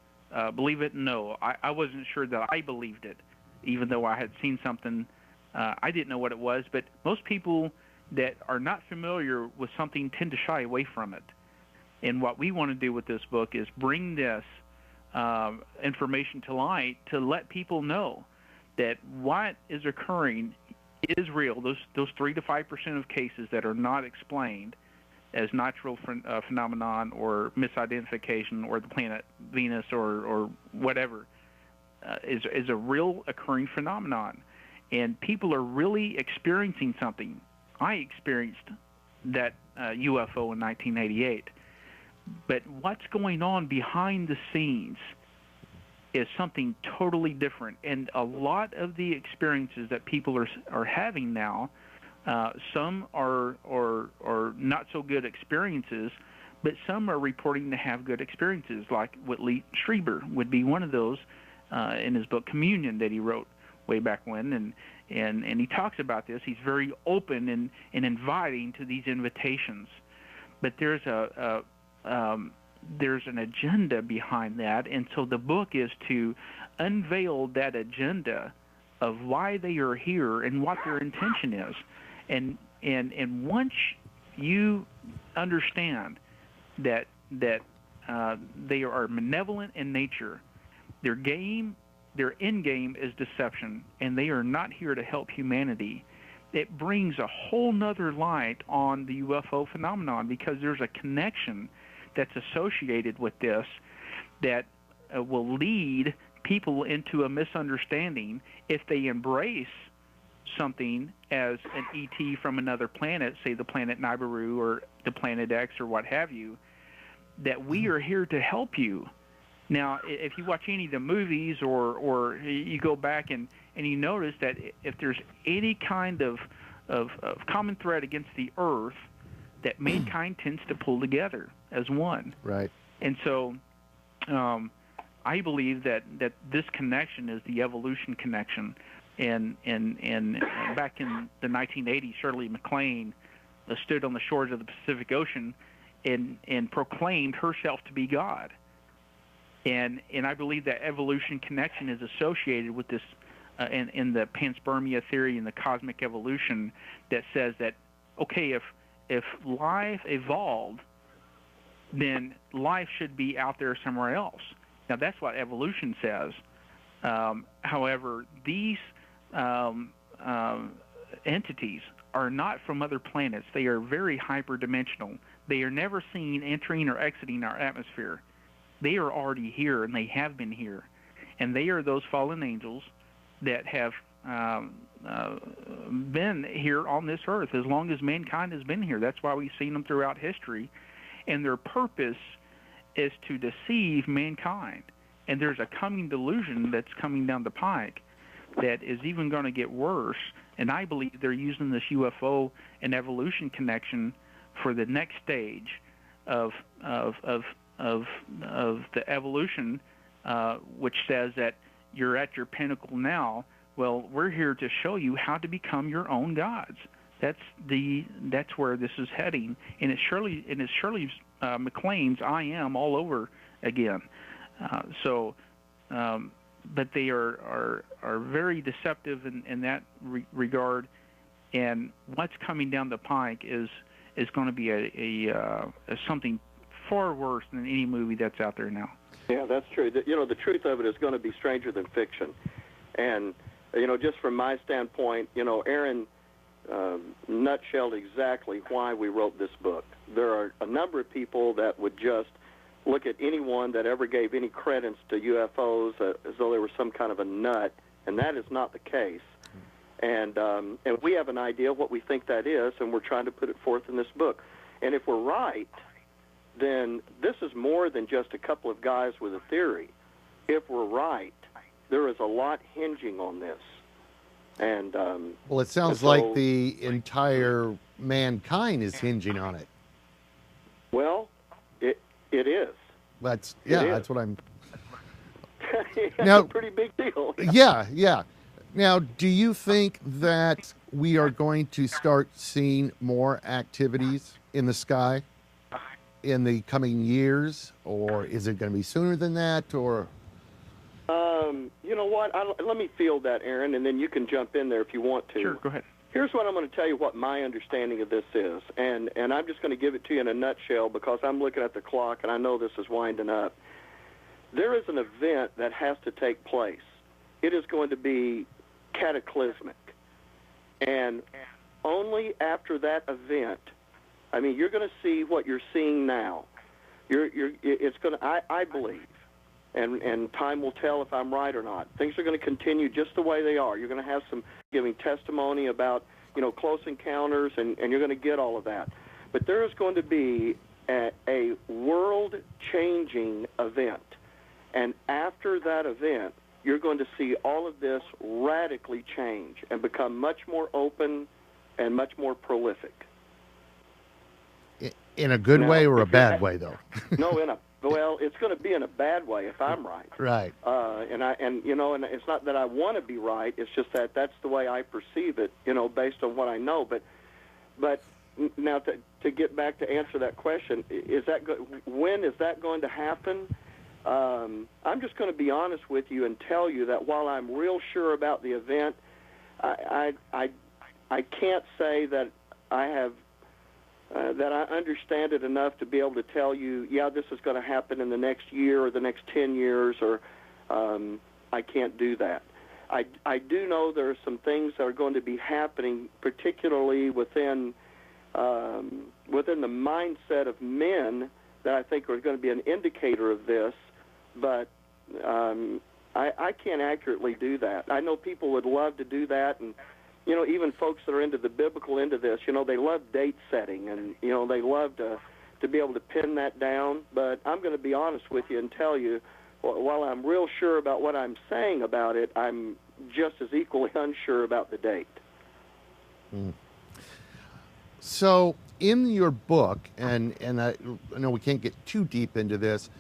S3: believe it? No. I wasn't sure that I believed it, even though I had seen something. I didn't know what it was, but most people that are not familiar with something tend to shy away from it. And what we want to do with this book is bring this information to light to let people know that what is occurring is real. Those 3 to 5% of cases that are not explained as natural phenomenon or misidentification or the planet Venus or whatever is a real occurring phenomenon. And people are really experiencing something. I experienced that UFO in 1988. But what's going on behind the scenes is something totally different. And a lot of the experiences that people are having now, some are not so good experiences, but some are reporting to have good experiences, like Whitley Strieber would be one of those in his book Communion that he wrote way back when. And he talks about this. He's very open and inviting to these invitations. But there's an agenda behind that, and so the book is to unveil that agenda of why they are here and what their intention is. And once you understand that they are malevolent in nature, their end game is deception, and they are not here to help humanity, it brings a whole nother light on the UFO phenomenon, because there's a connection that's associated with this that will lead people into a misunderstanding if they embrace something as an ET from another planet, say the planet Nibiru or the planet X or what have you, that we are here to help you. Now, if you watch any of the movies or you go back and you notice that if there's any kind of common thread against the Earth, that mankind tends to pull together as one.
S1: Right.
S3: And so I believe that this connection is the evolution connection. And back in the 1980s, Shirley MacLaine stood on the shores of the Pacific Ocean and proclaimed herself to be God. And I believe that evolution connection is associated with this in the panspermia theory and the cosmic evolution that says that, okay, if life evolved, then life should be out there somewhere else. Now, that's what evolution says. However, these entities are not from other planets. They are very hyperdimensional. They are never seen entering or exiting our atmosphere. They are already here, and they have been here. And they are those fallen angels that have been here on this earth as long as mankind has been here. That's why we've seen them throughout history. And their purpose is to deceive mankind. And there's a coming delusion that's coming down the pike that is even going to get worse. And I believe they're using this UFO and evolution connection for the next stage of the evolution, which says that you're at your pinnacle now. Well, we're here to show you how to become your own gods. That's where this is heading, and it's Shirley MacLaine's "I Am" all over again. But they are very deceptive in that regard, and what's coming down the pike is going to be a something far worse than any movie that's out there now.
S2: Yeah, that's true. The truth of it is going to be stranger than fiction, and just from my standpoint, Aaron nutshelled exactly why we wrote this book. There are a number of people that would just look at anyone that ever gave any credence to UFOs as though they were some kind of a nut, and that is not the case. And we have an idea of what we think that is, and we're trying to put it forth in this book. And if we're right, then this is more than just a couple of guys with a theory. If we're right, there is a lot hinging on this. And
S1: well, it sounds like the entire mankind is hinging on it.
S2: Well, it is.
S1: That's what I'm.
S2: That's
S1: now,
S2: a pretty big deal.
S1: Yeah. Now, do you think that we are going to start seeing more activities in the sky in the coming years, or is it going to be sooner than that, or?
S2: You know what? Let me field that, Aaron, and then you can jump in there if you want to.
S3: Sure, go ahead.
S2: Here's what I'm going to tell you what my understanding of this is, and I'm just going to give it to you in a nutshell because I'm looking at the clock and I know this is winding up. There is an event that has to take place. It is going to be cataclysmic, and only after that event, you're going to see what you're seeing now. It's going to, I believe, and time will tell if I'm right or not. Things are going to continue just the way they are. You're going to have some giving testimony about, close encounters, and you're going to get all of that. But there is going to be a world-changing event, and after that event, you're going to see all of this radically change and become much more open and much more prolific.
S1: In a good way or a bad way, though?
S2: No, well, it's going to be in a bad way if I'm right.
S1: Right.
S2: And it's not that I want to be right. It's just that that's the way I perceive it, based on what I know. But now to get back to answer that question, when is that going to happen? I'm just going to be honest with you and tell you that while I'm real sure about the event, I can't say that I have. That I understand it enough to be able to tell you, this is going to happen in the next year or the next 10 years, or I can't do that. I do know there are some things that are going to be happening, particularly within the mindset of men, that I think are going to be an indicator of this, but I can't accurately do that. I know people would love to do that, and even folks that are into the biblical end of this, they love date setting, and, they love to be able to pin that down. But I'm going to be honest with you and tell you, while I'm real sure about what I'm saying about it, I'm just as equally unsure about the date.
S1: So in your book, and I know we can't get too deep into this.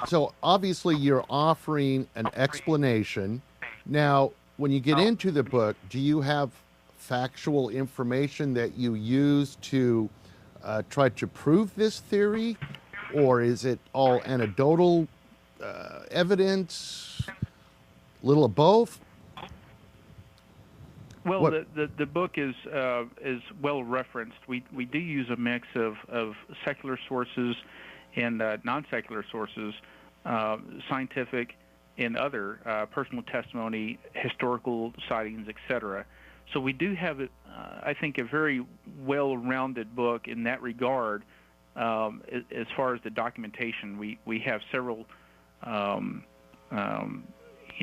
S1: So obviously you're offering an explanation. Now, when you get into the book, do you have factual information that you use to try to prove this theory, or is it all anecdotal evidence, little of both?
S3: Well,
S1: What?
S3: the book is well referenced. We do use a mix of secular sources and non-secular sources, scientific and other personal testimony, historical sightings, etc. So we do have, I think, a very well-rounded book in that regard. As far as the documentation, we have several,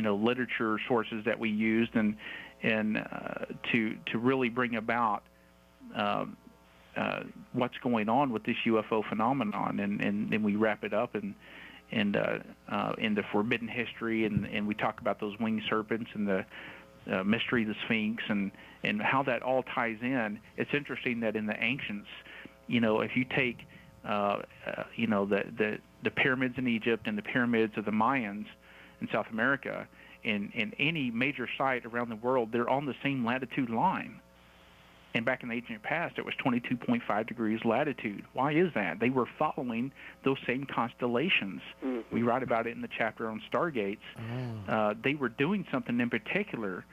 S3: literature sources that we used and to really bring about what's going on with this UFO phenomenon, and then we wrap it up in the forbidden history, and we talk about those winged serpents and the mystery of the Sphinx and how that all ties in. It's interesting that in the ancients, if you take the pyramids in Egypt and the pyramids of the Mayans in South America, and any major site around the world, they're on the same latitude line. And back in the ancient past, it was 22.5 degrees latitude. Why is that? They were following those same constellations. Mm-hmm. We write about it in the chapter on stargates. They were doing something in particular,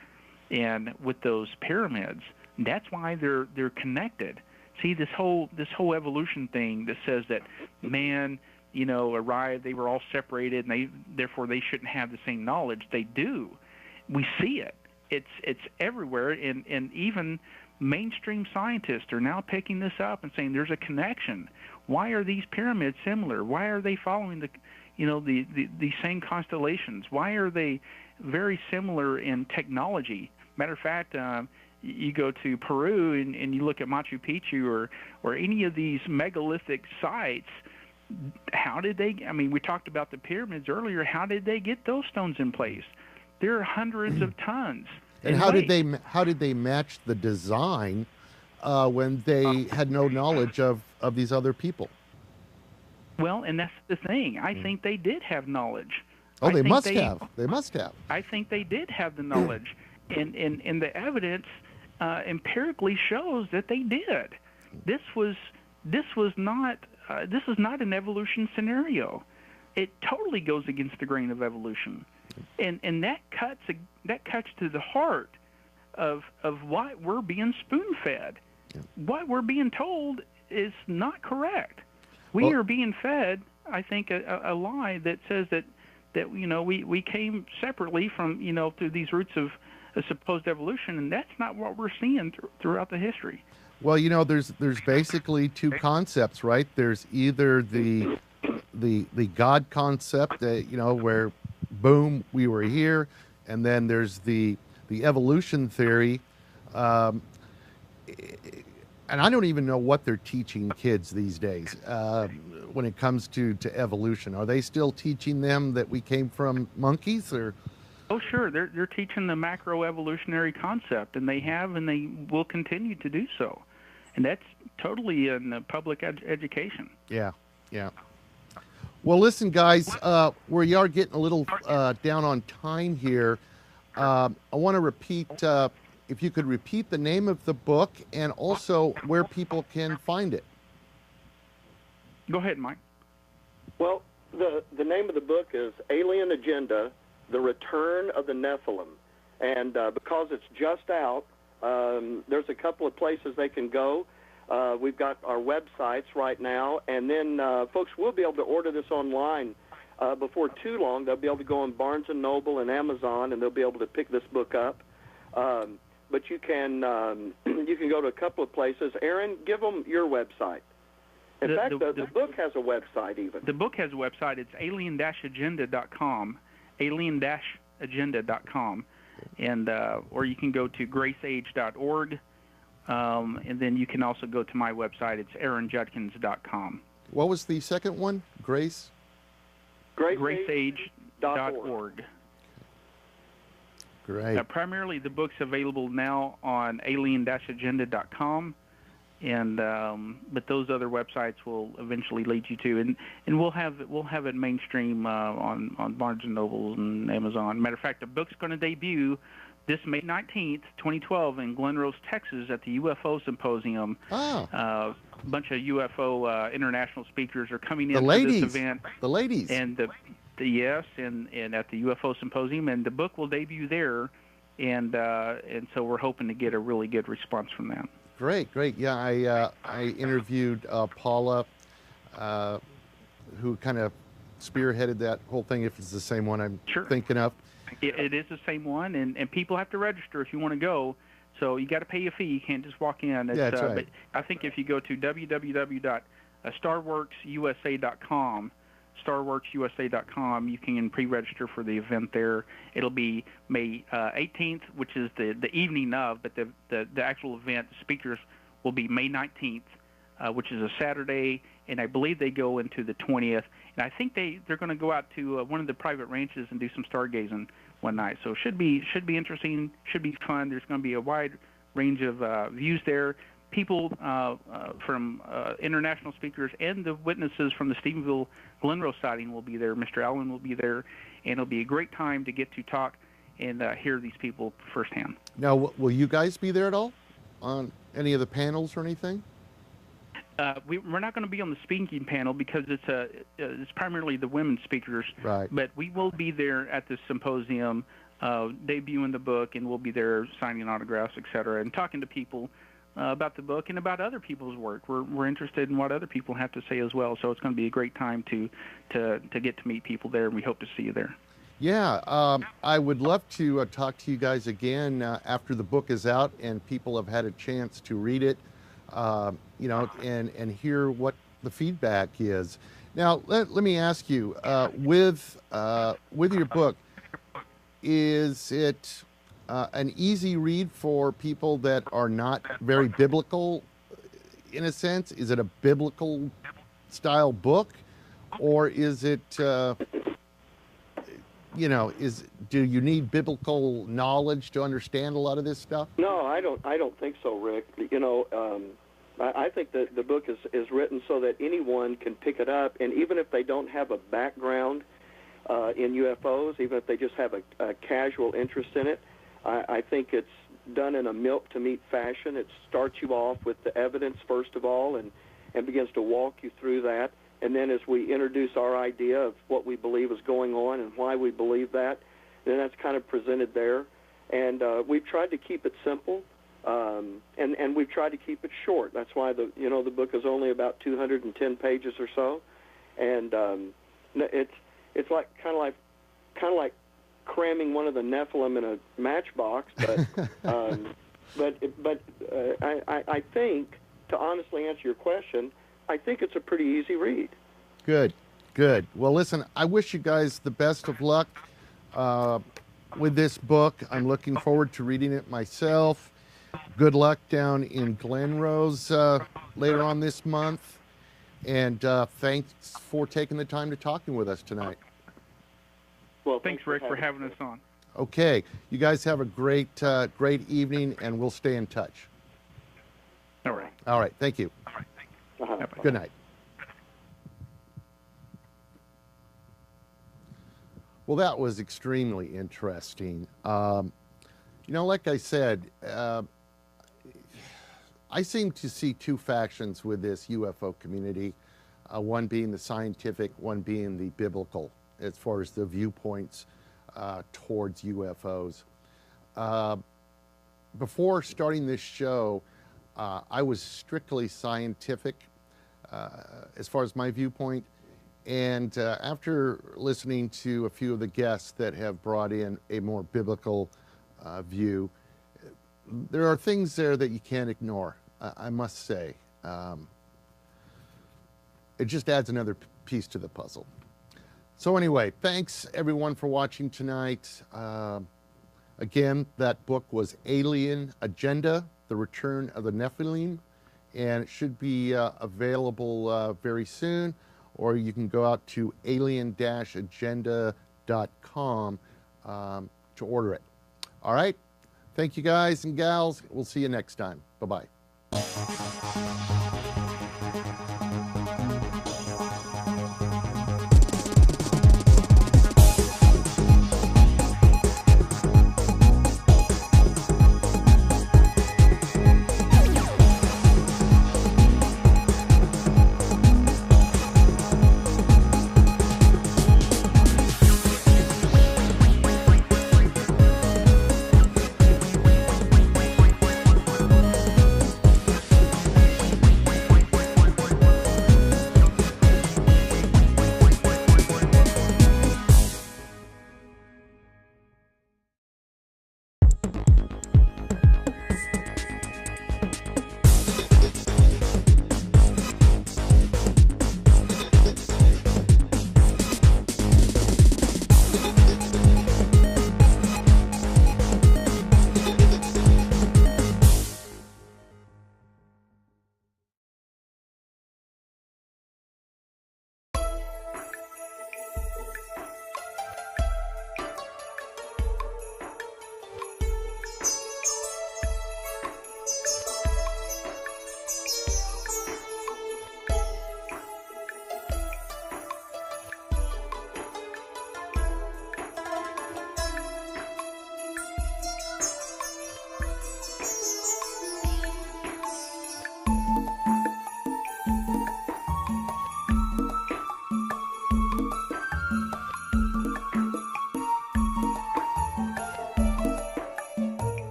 S3: and with those pyramids, that's why they're connected. See, this whole evolution thing that says that man, arrived, they were all separated, and therefore they shouldn't have the same knowledge. They do. We see it. It's everywhere, and even mainstream scientists are now picking this up and saying there's a connection. Why are these pyramids similar? Why are they following the same constellations? Why are they very similar in technology? Matter of fact, you go to Peru and you look at Machu Picchu or any of these megalithic sites. How did they? I mean, we talked about the pyramids earlier. How did they get those stones in place? There are hundreds of tons.
S1: And how did they match the design when they had no knowledge of these other people?
S3: Well, and that's the thing. I think they did have knowledge.
S1: Oh, they must have. They must have.
S3: I think they did have the knowledge, and the evidence empirically shows that they did. This is not an evolution scenario. It totally goes against the grain of evolution, and that cuts to the heart of why we're being spoon-fed. Yeah. What we're being told is not correct. We are being fed, I think, a lie that says that we came separately from through these roots of a supposed evolution, and that's not what we're seeing throughout the history.
S1: Well, there's basically two concepts, right? There's either the God concept, where boom, we were here, and then there's the evolution theory, and I don't even know what they're teaching kids these days when it comes to evolution. Are they still teaching them that we came from monkeys, or?
S3: Oh, sure. They're teaching the macroevolutionary concept, and they have, and they will continue to do so. And that's totally in public education. Yeah.
S1: Well, listen, guys, we are getting a little down on time here. I want to repeat, if you could repeat the name of the book and also where people can find it.
S3: Go ahead, Mike.
S2: Well, the name of the book is Alien Agenda, The Return of the Nephilim. And because it's just out, there's a couple of places they can go. We've got our websites right now, and then folks will be able to order this online before too long. They'll be able to go on Barnes & Noble and Amazon, and they'll be able to pick this book up. But you can go to a couple of places. Aaron, give them your website. In fact, the book has a website even.
S3: The book has a website. It's alien-agenda.com, alien-agenda.com. And or you can go to graceage.org, and then you can also go to my website. It's aaronjudkins.com.
S1: What was the second one?
S3: graceage.org.
S1: Great.
S3: Primarily, the book's available now on alien-agenda.com, and but those other websites will eventually lead you to, and we'll have it mainstream on Barnes and Noble and Amazon. Matter of fact, the book's going to debut this May 19th, 2012, in Glen Rose, Texas, at the UFO Symposium. A bunch of UFO international speakers are coming in to this event.
S1: The ladies.
S3: And yes, and at the UFO Symposium, and the book will debut there, and so we're hoping to get a really good response from that.
S1: Great. Yeah, I interviewed Paula, who kind of spearheaded that whole thing. If it's the same one I'm thinking of.
S3: It is the same one, and people have to register if you want to go. So you got to pay a fee. You can't just walk in.
S1: Yeah, that's right.
S3: But I think if you go to www.starworksusa.com, starworksusa.com, you can pre-register for the event there. It'll be May 18th, which is the evening of, but the actual event, the speakers will be May 19th, which is a Saturday, and I believe they go into the 20th. And I think they're going to go out to one of the private ranches and do some stargazing one night. So should be interesting, should be fun. There's going to be a wide range of views there. People from international speakers and the witnesses from the Stephenville Glen Rose sighting will be there. Mr. Allen will be there, and it'll be a great time to get to talk and hear these people firsthand.
S1: Now, will you guys be there at all on any of the panels or anything?
S3: We're not going to be on the speaking panel because it's primarily the women speakers.
S1: Right.
S3: But we will be there at the symposium, debuting the book, and we'll be there signing autographs, etc., and talking to people about the book and about other people's work. We're interested in what other people have to say as well. So it's going to be a great time to get to meet people there, and we hope to see you there.
S1: Yeah, I would love to talk to you guys again after the book is out and people have had a chance to read it. And hear what the feedback is. Now, let me ask you, with your book, is it an easy read for people that are not very biblical, in a sense? Is it a biblical style book, or is it, do you need biblical knowledge to understand a lot of this stuff?
S2: No, I don't think so, Rick. I think that the book is written so that anyone can pick it up, and even if they don't have a background in UFOs, even if they just have a casual interest in it, I think it's done in a milk-to-meat fashion. It starts you off with the evidence, first of all, and begins to walk you through that. And then as we introduce our idea of what we believe is going on and why we believe that, then that's kind of presented there. And we've tried to keep it simple. And we've tried to keep it short. That's why the book is only about 210 pages or so, and it's like kind of like cramming one of the Nephilim in a matchbox. But I think, to honestly answer your question, I think it's a pretty easy read.
S1: Good. Well, listen, I wish you guys the best of luck with this book. I'm looking forward to reading it myself. Good luck down in Glen Rose later on this month. And thanks for taking the time to talking with us tonight.
S2: Well,
S3: thanks, Rick, for having us on.
S1: Okay. You guys have a great evening, and we'll stay in touch.
S3: All right.
S1: All right. Thank you.
S2: Uh-huh.
S1: Good night. Well, that was extremely interesting. Like I said, I seem to see two factions with this UFO community, one being the scientific, one being the biblical, as far as the viewpoints towards UFOs. Before starting this show, I was strictly scientific as far as my viewpoint. And after listening to a few of the guests that have brought in a more biblical view, there are things there that you can't ignore, I must say. It just adds another piece to the puzzle. So anyway, thanks everyone for watching tonight. Again, that book was Alien Agenda, The Return of the Nephilim, and it should be available very soon, or you can go out to alien-agenda.com to order it. All right. Thank you guys and gals. We'll see you next time. Bye-bye.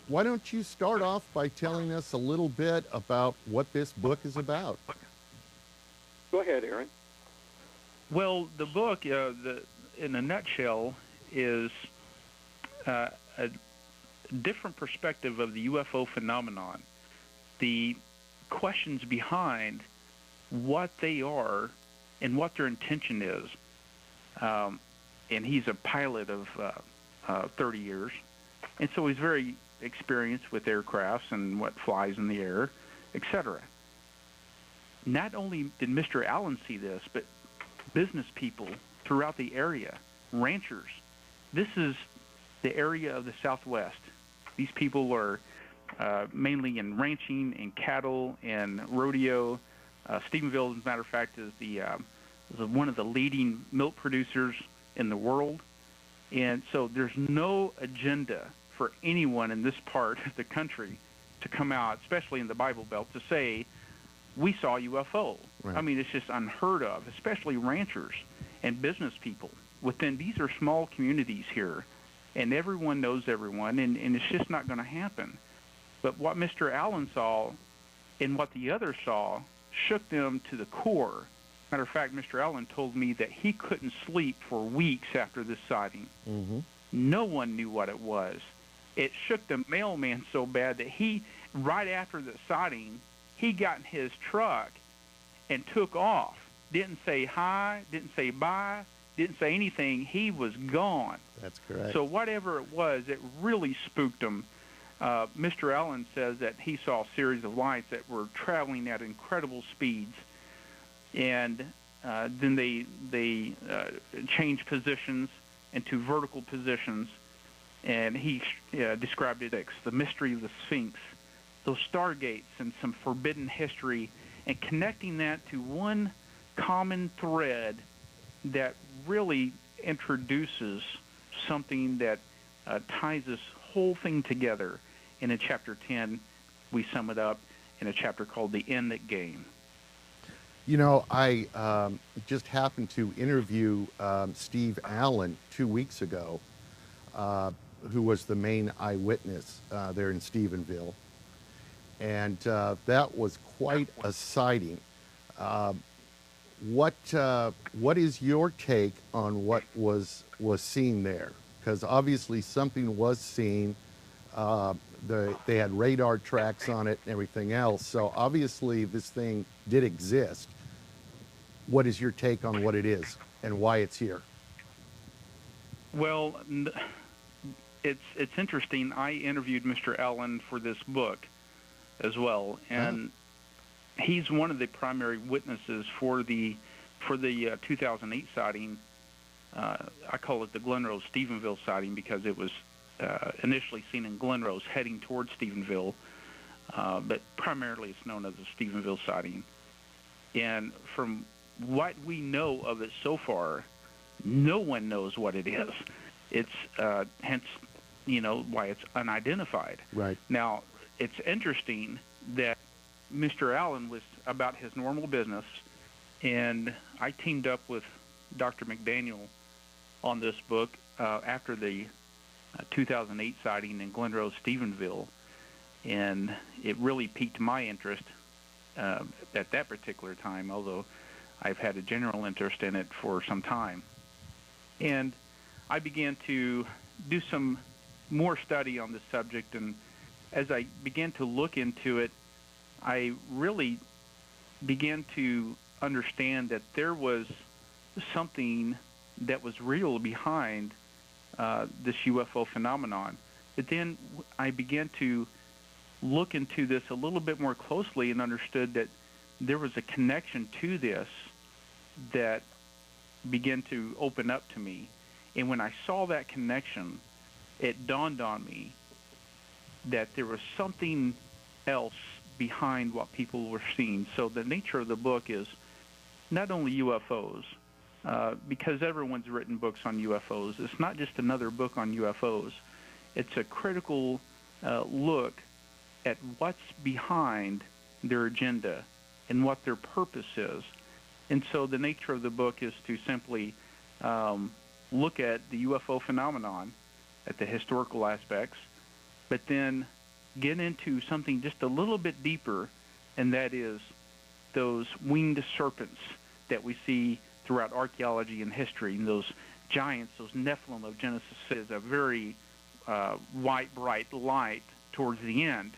S1: Why don't you start off by telling us a little bit about what this book is about?
S2: Go ahead, Aaron.
S3: Well, the book, in a nutshell, is a different perspective of the UFO phenomenon, the questions behind what they are and what their intention is. And he's a pilot of 30 years, and so he's very experienced with aircrafts and what flies in the air, etc. Not only did Mr. Allen see this, but business people throughout the area, ranchers. This is the area of the Southwest. These people are mainly in ranching and cattle and rodeo. Stephenville, as a matter of fact, is one of the leading milk producers in the world. And so there's no agenda for anyone in this part of the country to come out, especially in the Bible Belt, to say, we saw UFO.
S1: Right.
S3: I mean, it's just unheard of, especially ranchers and business people. These are small communities here, and everyone knows everyone, and it's just not going to happen. But what Mr. Allen saw and what the others saw shook them to the core. Matter of fact, Mr. Allen told me that he couldn't sleep for weeks after this sighting.
S1: Mm-hmm.
S3: No one knew what it was. It shook the mailman so bad that right after the sighting, he got in his truck and took off. Didn't say hi, didn't say bye, didn't say anything. He was gone.
S1: That's correct.
S3: So whatever it was, it really spooked him. Mr. Allen says that he saw a series of lights that were traveling at incredible speeds, and then they changed positions into vertical positions, and he described it as the mystery of the Sphinx, those stargates and some forbidden history, and connecting that to one common thread that really introduces something that ties this whole thing together. And in Chapter 10, we sum it up in a chapter called The End Game.
S1: You know, I just happened to interview Steve Allen 2 weeks ago, who was the main eyewitness there in Stephenville. And that was quite a sighting. What is your take on what was seen there? Because obviously something was seen. They had radar tracks on it and everything else. So obviously this thing did exist. What is your take on what it is and why it's here?
S3: Well, it's interesting. I interviewed Mr. Allen for this book as well, and he's one of the primary witnesses for the 2008 sighting. I call it the Glen Rose Stephenville sighting because it was initially seen in Glen Rose heading towards Stephenville, but primarily it's known as the Stephenville sighting. And from what we know of it so far, no one knows what it is. It's hence, why it's unidentified.
S1: Right.
S3: Now, it's interesting that Mr. Allen was about his normal business, and I teamed up with Dr. McDaniel on this book after the 2008 sighting in Glen Rose, Stephenville, and it really piqued my interest at that particular time, although I've had a general interest in it for some time. And I began to do some more study on the subject, and as I began to look into it, I really began to understand that there was something that was real behind this UFO phenomenon. But then I began to look into this a little bit more closely and understood that there was a connection to this that began to open up to me. And when I saw that connection, it dawned on me that there was something else behind what people were seeing. So the nature of the book is not only UFOs, because everyone's written books on UFOs. It's not just another book on UFOs. It's a critical look at what's behind their agenda and what their purpose is. And so the nature of the book is to simply look at the UFO phenomenon, at the historical aspects, but then get into something just a little bit deeper, and that is those winged serpents that we see throughout archaeology and history, and those giants, those Nephilim of Genesis, is a very white, bright light towards the end.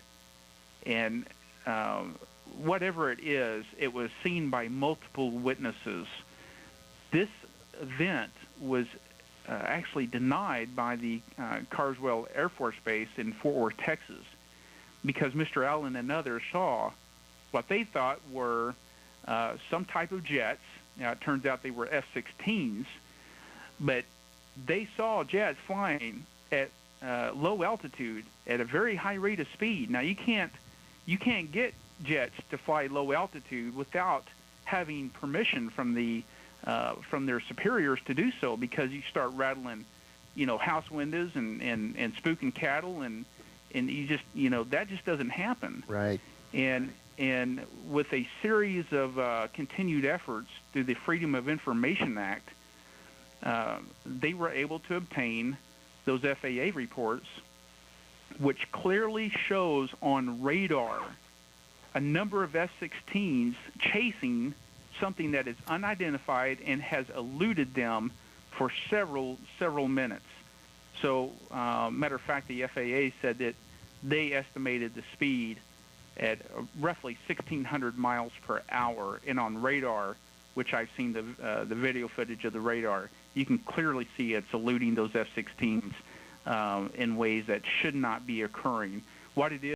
S3: And whatever it is, it was seen by multiple witnesses. This event was actually denied by the Carswell Air Force Base in Fort Worth, Texas, because Mr. Allen and others saw what they thought were some type of jets. Now, it turns out they were F-16s, but they saw jets flying at low altitude at a very high rate of speed. Now, you can't get jets to fly low altitude without having permission from their superiors to do so, because you start rattling, house windows and spooking cattle, and you just, that just doesn't happen.
S1: Right.
S3: And with a series of continued efforts through the Freedom of Information Act, they were able to obtain those FAA reports, which clearly shows on radar a number of F-16s chasing something that is unidentified and has eluded them for several minutes. So, matter of fact, the FAA said that they estimated the speed at roughly 1,600 miles per hour, and on radar, which I've seen the video footage of the radar, you can clearly see it's eluding those F-16s in ways that should not be occurring. What it is